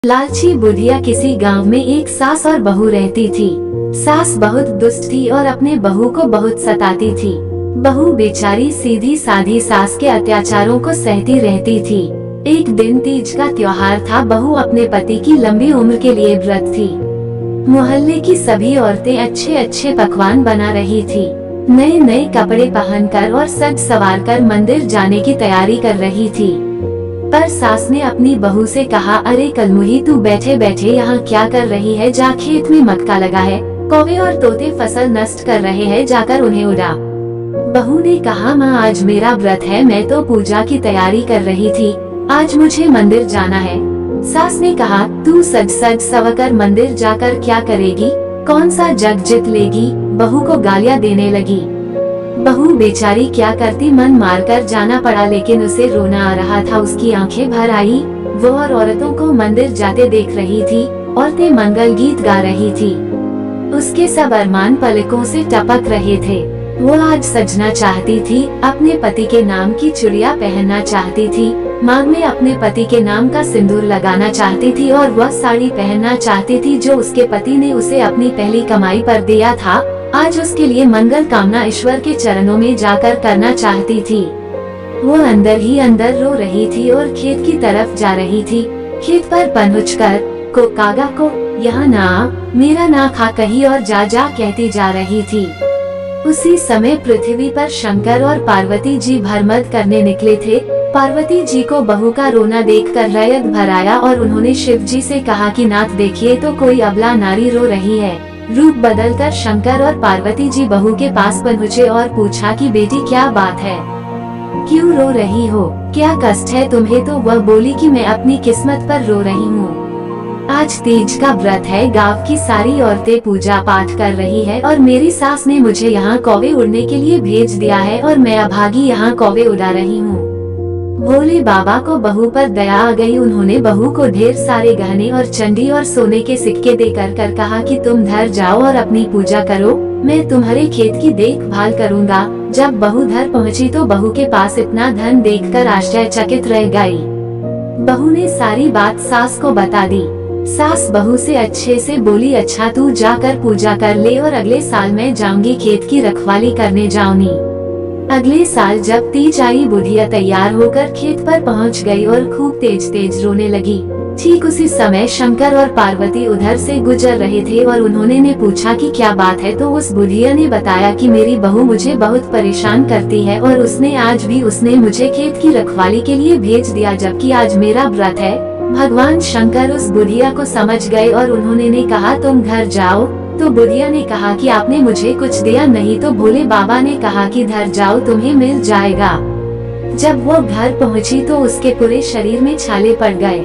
लालची बुढ़िया किसी गांव में एक सास और बहू रहती थी। सास बहुत दुष्ट थी और अपने बहू को बहुत सताती थी। बहू बेचारी सीधी साधी सास के अत्याचारों को सहती रहती थी। एक दिन तीज का त्योहार था। बहू अपने पति की लंबी उम्र के लिए व्रत थी। मोहल्ले की सभी औरतें अच्छे अच्छे पकवान बना रही थी। नए नए कपड़े पहनकर और सज सवार कर मंदिर जाने की तैयारी कर रही थी। पर सास ने अपनी बहू से कहा, अरे कलमुही, तू बैठे बैठे यहाँ क्या कर रही है? जा खेत में मटका लगा है, कौवे और तोते फसल नष्ट कर रहे हैं, जाकर उन्हें उड़ा। बहू ने कहा, माँ आज मेरा व्रत है, मैं तो पूजा की तैयारी कर रही थी, आज मुझे मंदिर जाना है। सास ने कहा, तू सज सज सवकर मंदिर जाकर क्या करेगी? कौन सा जग जीत लेगी? बहू को गालियाँ देने लगी। बहू बेचारी क्या करती, मन मारकर जाना पड़ा, लेकिन उसे रोना आ रहा था। उसकी आंखें भर आई। वो और औरतों को मंदिर जाते देख रही थी। औरतें मंगल गीत गा रही थी। उसके सब अरमान पलकों से टपक रहे थे। वो आज सजना चाहती थी, अपने पति के नाम की चूड़ियां पहनना चाहती थी, मांग में अपने पति के नाम का सिंदूर लगाना चाहती थी और वह साड़ी पहनना चाहती थी जो उसके पति ने उसे अपनी पहली कमाई पर दिया था। आज उसके लिए मंगल कामना ईश्वर के चरणों में जाकर करना चाहती थी। वो अंदर ही अंदर रो रही थी और खेत की तरफ जा रही थी। खेत पर पहुंचकर को कागा को यहाँ ना आ, मेरा ना खा, कहीं और जा जा कहती जा रही थी। उसी समय पृथ्वी पर शंकर और पार्वती जी भरमद करने निकले थे। पार्वती जी को बहू का रोना देखकर रयत भर आया और उन्होंने शिव जी से कहा कि नाथ देखिए तो कोई अबला नारी रो रही है। रूप बदलकर शंकर और पार्वती जी बहू के पास पहुँचे और पूछा कि बेटी क्या बात है, क्यों रो रही हो, क्या कष्ट है तुम्हें? तो वह बोली कि मैं अपनी किस्मत पर रो रही हूँ। आज तीज का व्रत है, गांव की सारी औरतें पूजा पाठ कर रही है और मेरी सास ने मुझे यहाँ कौवे उड़ने के लिए भेज दिया है और मैं अभागी यहाँ कौवे उड़ा रही हूँ। भोले बाबा को बहू पर दया आ गई। उन्होंने बहू को ढेर सारे गहने और चंडी और सोने के सिक्के देकर कर कहा कि तुम घर जाओ और अपनी पूजा करो, मैं तुम्हारे खेत की देखभाल करूँगा। जब बहू घर पहुँची तो बहू के पास इतना धन देखकर आश्चर्यचकित रह गई। बहू ने सारी बात सास को बता दी। सास बहू से अच्छे से बोली, अच्छा तू जाकर पूजा कर ले और अगले साल मैं जाऊंगी खेत की रखवाली करने जाऊंगी। अगले साल जब तीज आई, बुढ़िया तैयार होकर खेत पर पहुंच गई और खूब तेज तेज रोने लगी। ठीक उसी समय शंकर और पार्वती उधर से गुजर रहे थे और उन्होंने पूछा कि क्या बात है? तो उस बुढ़िया ने बताया कि मेरी बहू मुझे बहुत परेशान करती है और उसने मुझे खेत की रखवाली के लिए भेज दिया, जबकि आज मेरा व्रत है। भगवान शंकर उस बुढ़िया को समझ गए और उन्होंने कहा तुम घर जाओ। तो बुढ़िया ने कहा कि आपने मुझे कुछ दिया नहीं। तो भोले बाबा ने कहा कि घर जाओ, तुम्हें मिल जाएगा। जब वो घर पहुंची तो उसके पूरे शरीर में छाले पड़ गए।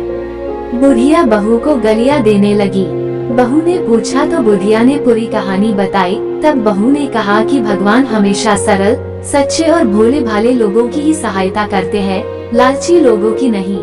बुढ़िया बहू को गालियां देने लगी। बहू ने पूछा तो बुढ़िया ने पूरी कहानी बताई। तब बहू ने कहा कि भगवान हमेशा सरल, सच्चे और भोले भाले लोगों की ही सहायता करते हैं, लालची लोगों की नहीं।